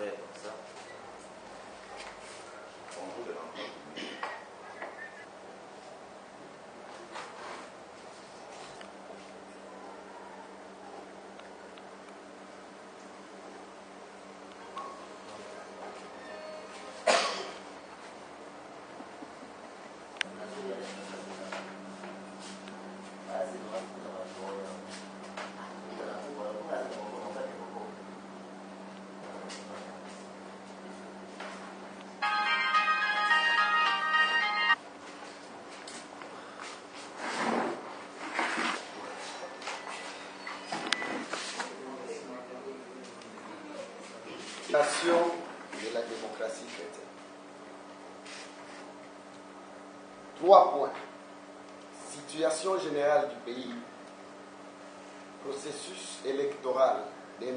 faire comme ça. Bonjour de l'enfant. De la démocratie chrétienne. 3 points. Situation générale du pays, processus électoral 2013-2016,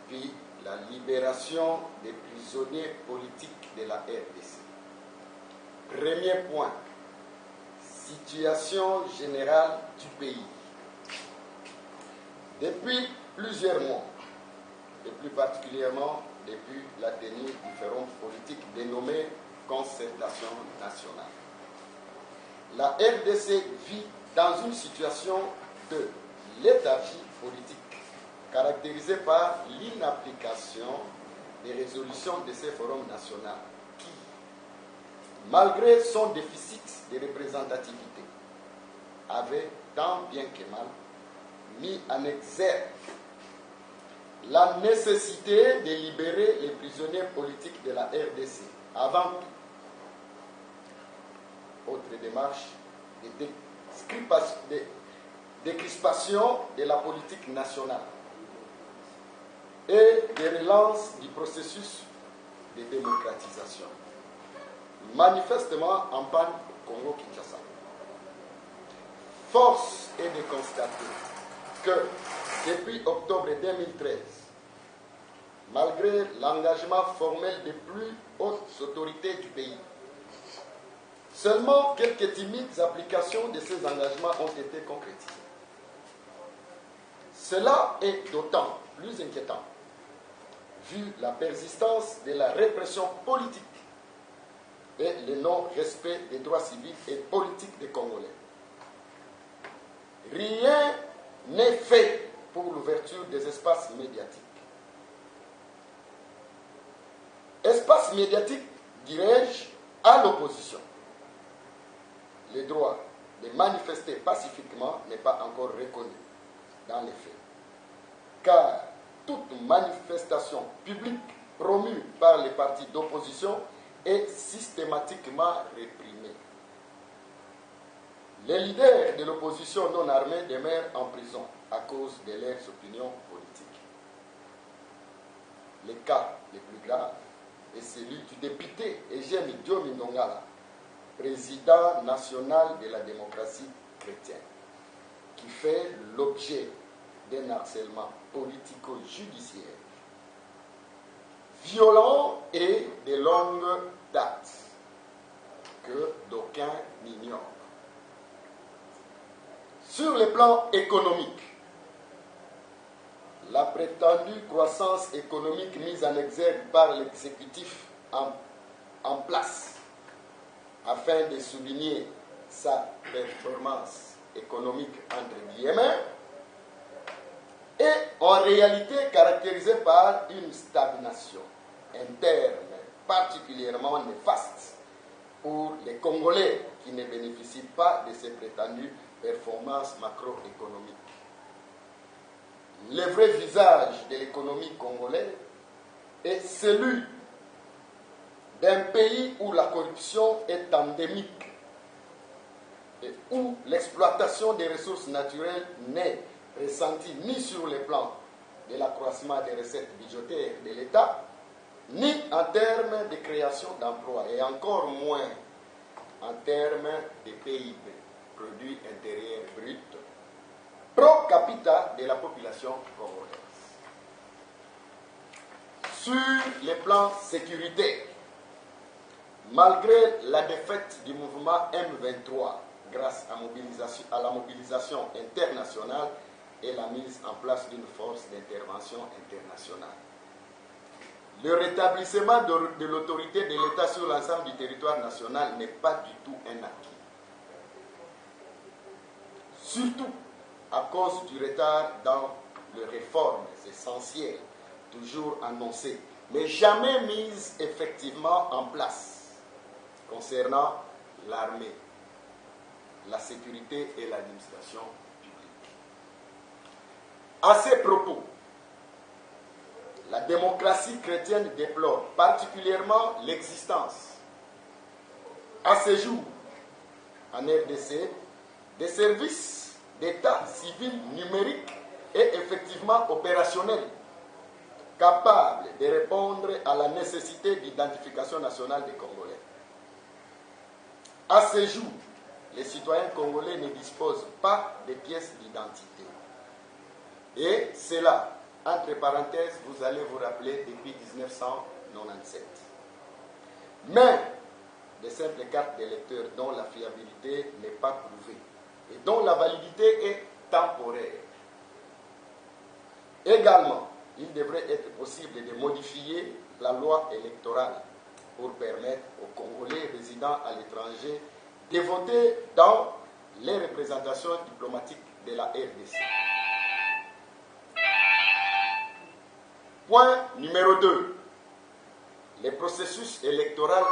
puis la libération des prisonniers politiques de la RDC. Premier point, situation générale du pays. Depuis plusieurs mois, et plus particulièrement depuis la tenue du forum politique dénommé Concertation nationale. La RDC vit dans une situation de léthargie politique, caractérisée par l'inapplication des résolutions de ces forums nationaux qui, malgré son déficit de représentativité, avait tant bien que mal mis en exergue la nécessité de libérer les prisonniers politiques de la RDC avant autre démarche de décrispation de la politique nationale et de relance du processus de démocratisation, manifestement en panne au Congo-Kinshasa. Force est de constater que depuis octobre 2013, malgré l'engagement formel des plus hautes autorités du pays, seulement quelques timides applications de ces engagements ont été concrétisées. Cela est d'autant plus inquiétant vu la persistance de la répression politique et le non-respect des droits civils et politiques des Congolais. Rien n'est fait pour l'ouverture des espaces médiatiques. Espace médiatique, dirais-je, à l'opposition. Le droit de manifester pacifiquement n'est pas encore reconnu dans les faits. Car toute manifestation publique promue par les partis d'opposition est systématiquement réprimée. Les leaders de l'opposition non armée demeurent en prison à cause de leurs opinions politiques. Le cas le plus grave est celui du député Eugène Diomi Ndongala, président national de la démocratie chrétienne, qui fait l'objet d'un harcèlement politico-judiciaire violent et de longue date que d'aucuns n'ignorent. Sur le plan économique, la prétendue croissance économique mise en exergue par l'exécutif en place afin de souligner sa performance économique entre guillemets est en réalité caractérisée par une stagnation interne particulièrement néfaste pour les Congolais qui ne bénéficient pas de ces prétendues performances macroéconomiques. Le vrai visage de l'économie congolaise est celui d'un pays où la corruption est endémique et où l'exploitation des ressources naturelles n'est ressentie ni sur le plan de l'accroissement des recettes budgétaires de l'État, ni en termes de création d'emplois, et encore moins en termes de PIB, produit intérieur brut, pro capita de la population congolaise. Sur le plan sécuritaire, malgré la défaite du mouvement M23 grâce à la mobilisation internationale et la mise en place d'une force d'intervention internationale. Le rétablissement de l'autorité de l'État sur l'ensemble du territoire national n'est pas du tout un acquis. Surtout à cause du retard dans les réformes essentielles, toujours annoncées, mais jamais mises effectivement en place, concernant l'armée, la sécurité et l'administration publique. À ces propos, la démocratie chrétienne déplore particulièrement l'existence, à ce jour, en RDC, des services d'État civil numériques et effectivement opérationnels, capables de répondre à la nécessité d'identification nationale des Congolais. À ce jour, les citoyens congolais ne disposent pas de pièces d'identité. Et cela, entre parenthèses, vous allez vous rappeler depuis 1997. Mais de simples cartes d'électeurs dont la fiabilité n'est pas prouvée et dont la validité est temporaire. Également, il devrait être possible de modifier la loi électorale pour permettre aux Congolais résidant à l'étranger de voter dans les représentations diplomatiques de la RDC. Point numéro 2. Le processus électoral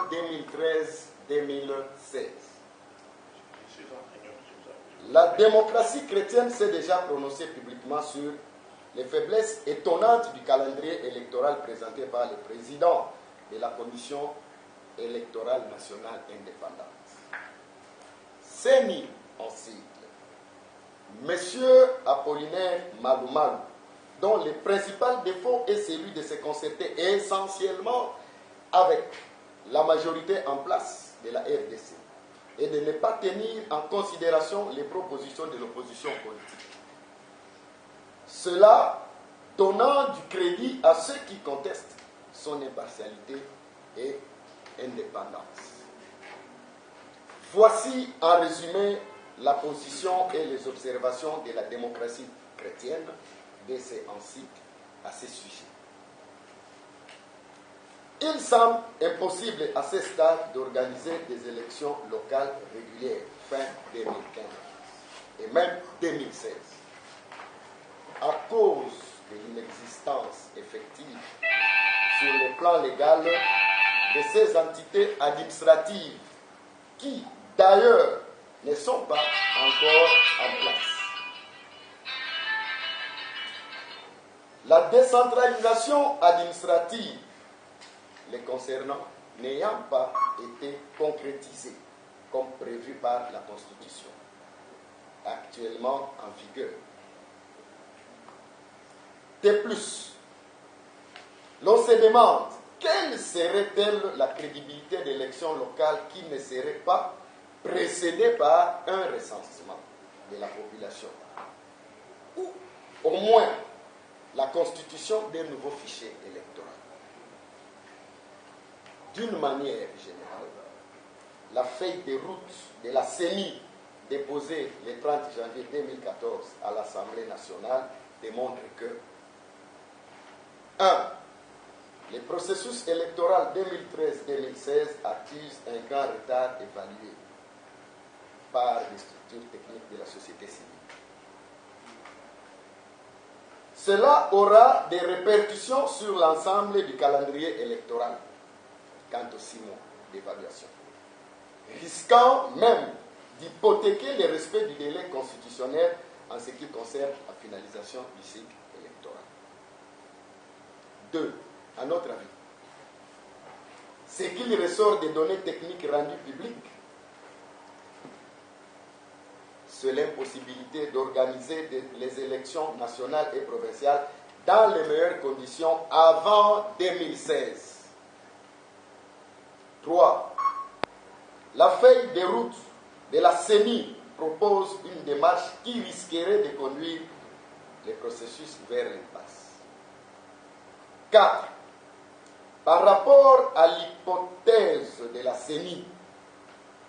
2013-2016. La démocratie chrétienne s'est déjà prononcée publiquement sur les faiblesses étonnantes du calendrier électoral présenté par le président de la Commission électorale nationale indépendante. CENI en sigle, M. Apollinaire Malumalu, dont le principal défaut est celui de se concerter essentiellement avec la majorité en place de la RDC et de ne pas tenir en considération les propositions de l'opposition politique. Cela donnant du crédit à ceux qui contestent son impartialité et indépendance. Voici en résumé la position et les observations de la démocratie chrétienne de ces encycles à ce sujet. Il semble impossible à ce stade d'organiser des élections locales régulières fin 2015 et même 2016 à cause de l'inexistence effective sur le plan légal de ces entités administratives qui, d'ailleurs, ne sont pas encore en place. La décentralisation administrative les concernant n'ayant pas été concrétisée comme prévu par la Constitution actuellement en vigueur. De plus, l'on se demande quelle serait-elle la crédibilité d'élections locales qui ne serait pas précédée par un recensement de la population ou au moins la constitution d'un nouveau fichier électoral. D'une manière générale, la feuille de route de la CENI déposée le 30 janvier 2014 à l'Assemblée nationale démontre que 1. Le processus électoral 2013-2016 accuse un grand retard évalué par les structures techniques de la société civile. Cela aura des répercussions sur l'ensemble du calendrier électoral quant aux 6 mois d'évaluation, risquant même d'hypothéquer le respect du délai constitutionnel en ce qui concerne la finalisation du cycle électoral. 2. À notre avis, ce qu'il ressort des données techniques rendues publiques sur l'impossibilité d'organiser les élections nationales et provinciales dans les meilleures conditions avant 2016. 3. La feuille de route de la CENI propose une démarche qui risquerait de conduire le processus vers l'impasse. 4. Par rapport à l'hypothèse de la CENI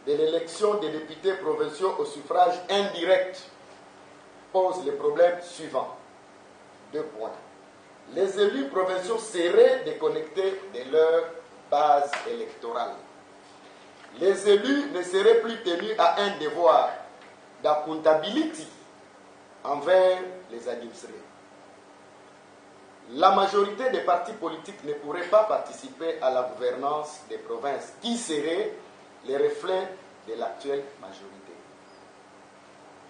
de l'élection des députés provinciaux au suffrage indirect pose les problèmes suivants. 2 points. Les élus provinciaux seraient déconnectés de leur base électorale. Les élus ne seraient plus tenus à un devoir d'accountability envers les administrés. La majorité des partis politiques ne pourraient pas participer à la gouvernance des provinces, qui seraient les reflets de l'actuelle majorité.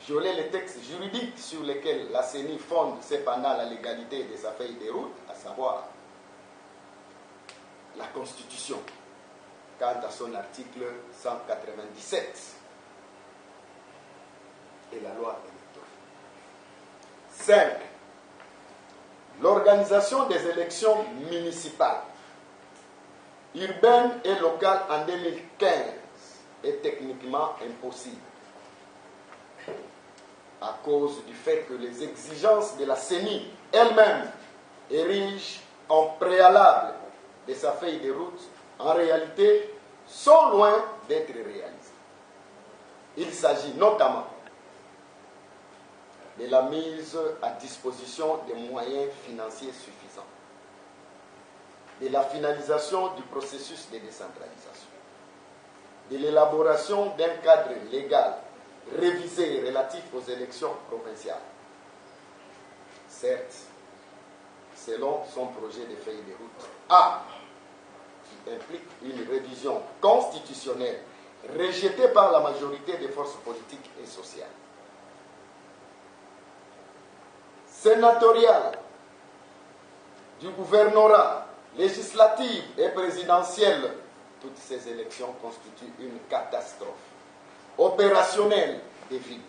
Violer les textes juridiques sur lesquels la CENI fonde cependant la légalité de sa feuille de route, à savoir la Constitution, quant à son article 197 et la loi électorale. 5. L'organisation des élections municipales, urbaines et locales en 2015 est techniquement impossible à cause du fait que les exigences de la CENI elle-même érigent en préalable de sa feuille de route, en réalité, sont loin d'être réalisées. Il s'agit notamment de la mise à disposition des moyens financiers suffisants, de la finalisation du processus de décentralisation, de l'élaboration d'un cadre légal révisé relatif aux élections provinciales. Certes, selon son projet de feuille de route A, qui implique une révision constitutionnelle rejetée par la majorité des forces politiques et sociales. Sénatoriale, du gouvernorat, législative et présidentielle, toutes ces élections constituent une catastrophe. Opérationnelle des villes,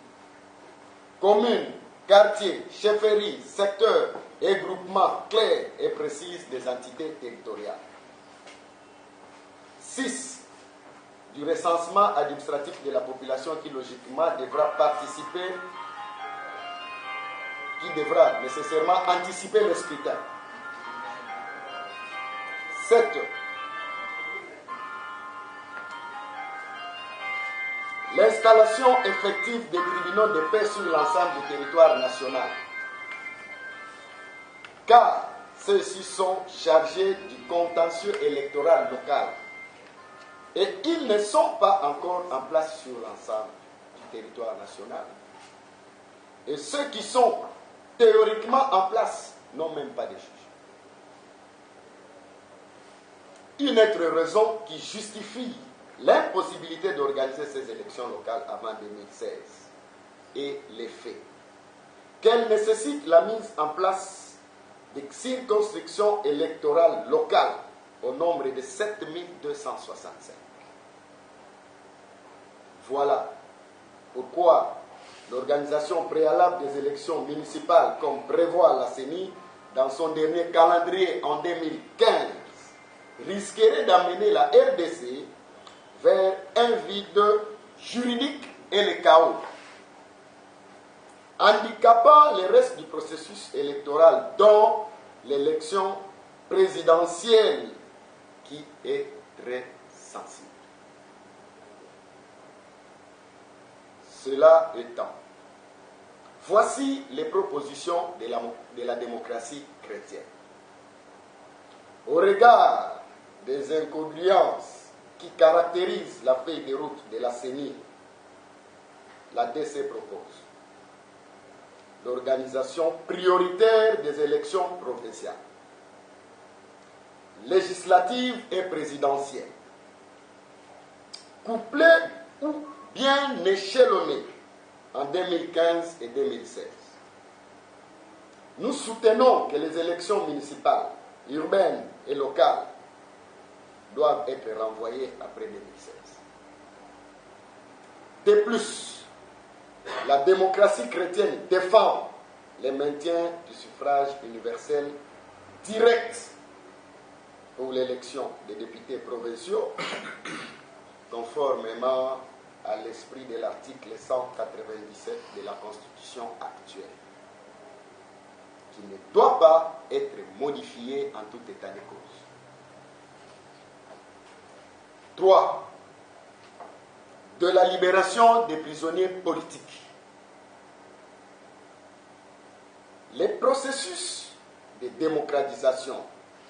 communes, quartiers, chefferies, secteurs et groupements clairs et précis des entités territoriales. 6. Du recensement administratif de la population qui logiquement devra participer, qui devra nécessairement anticiper le scrutin. 7. L'installation effective des tribunaux de paix sur l'ensemble du territoire national. Car ceux-ci sont chargés du contentieux électoral local. Et ils ne sont pas encore en place sur l'ensemble du territoire national. Et ceux qui sont théoriquement en place n'ont même pas de juge. Une autre raison qui justifie l'impossibilité d'organiser ces élections locales avant 2016 est les faits qu'elles nécessitent la mise en place de circonscriptions électorales locales au nombre de 7265. Voilà pourquoi l'organisation préalable des élections municipales, comme prévoit la CENI dans son dernier calendrier en 2015, risquerait d'amener la RDC vers un vide juridique et le chaos, handicapant le reste du processus électoral, dont l'élection présidentielle qui est très sensible. Cela étant, voici les propositions de la démocratie chrétienne. Au regard des incongruences qui caractérisent la feuille de route de la CENI, la DC propose l'organisation prioritaire des élections provinciales, législatives et présidentielles, couplées ou bien échelonnées en 2015 et 2016. Nous soutenons que les élections municipales, urbaines et locales doivent être renvoyées après 2016. De plus, la démocratie chrétienne défend le maintien du suffrage universel direct pour l'élection des députés provinciaux, conformément à l'esprit de l'article 197 de la Constitution actuelle, qui ne doit pas être modifié en tout état de cause. 3. De la libération des prisonniers politiques. processus de démocratisation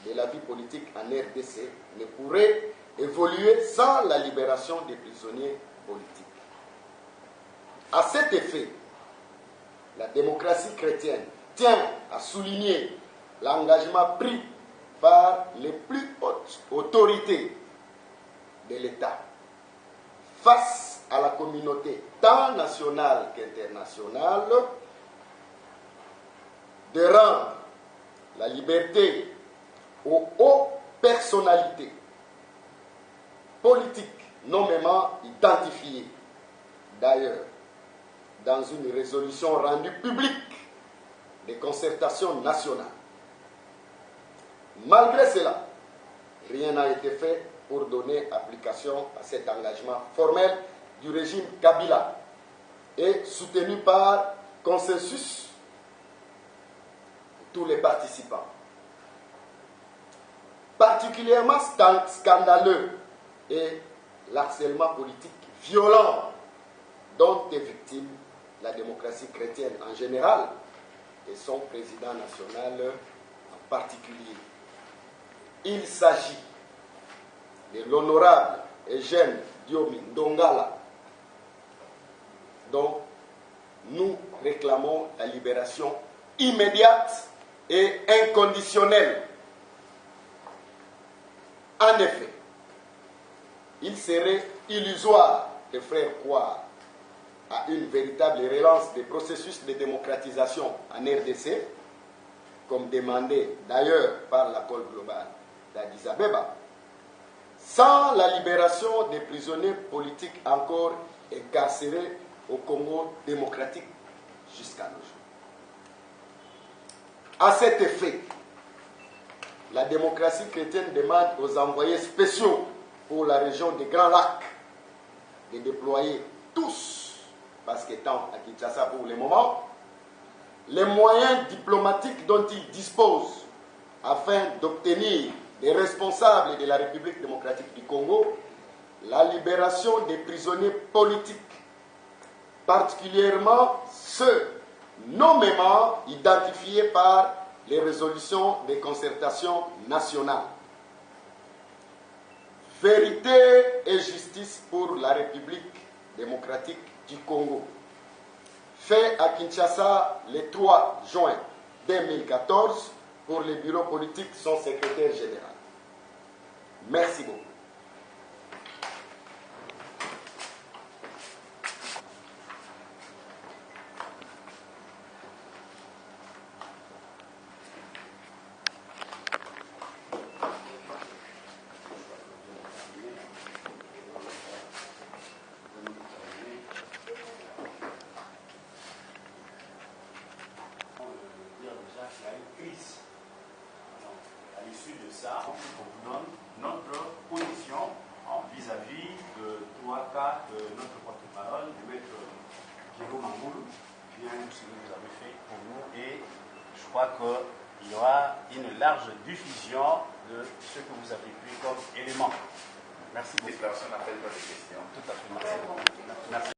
de la vie politique en RDC ne pourrait évoluer sans la libération des prisonniers politiques. À cet effet, la démocratie chrétienne tient à souligner l'engagement pris par les plus hautes autorités de l'État face à la communauté tant nationale qu'internationale de rendre la liberté aux hautes personnalités politiques nommément identifiées. D'ailleurs, dans une résolution rendue publique des concertations nationales. Malgré cela, rien n'a été fait pour donner application à cet engagement formel du régime Kabila et soutenu par consensus de tous les participants. Particulièrement scandaleux est l'harcèlement politique violent dont est victime la démocratie chrétienne en général et son président national en particulier. Il s'agit de l'honorable Eugène Diomi Ndongala, dont nous réclamons la libération immédiate et inconditionnelle. En effet, il serait illusoire de faire croire à une véritable relance des processus de démocratisation en RDC, comme demandé d'ailleurs par l'accord global d'Addis Abeba, sans la libération des prisonniers politiques encore incarcérés au Congo démocratique jusqu'à nos jours. À cet effet, la démocratie chrétienne demande aux envoyés spéciaux pour la région des Grands Lacs de déployer tous, parce qu'étant à Kinshasa pour le moment, les moyens diplomatiques dont ils disposent afin d'obtenir des responsables de la République démocratique du Congo la libération des prisonniers politiques, particulièrement ceux nommément identifiés par les résolutions des concertations nationales. Vérité et justice pour la République démocratique du Congo. Fait à Kinshasa le 3 juin 2014 pour le bureau politique, son secrétaire général. Merci beaucoup. Il y a une crise. Donc, à l'issue de ça, on vous donne notre position vis-à-vis de trois cas de notre porte-parole, du maître Diego Mangoulou, bien ce que vous avez fait pour nous. Et je crois qu'il y aura une large diffusion de ce que vous avez pris comme élément. Merci beaucoup. Les personnes n'appellent pas des questions. Tout à fait. Merci. Merci.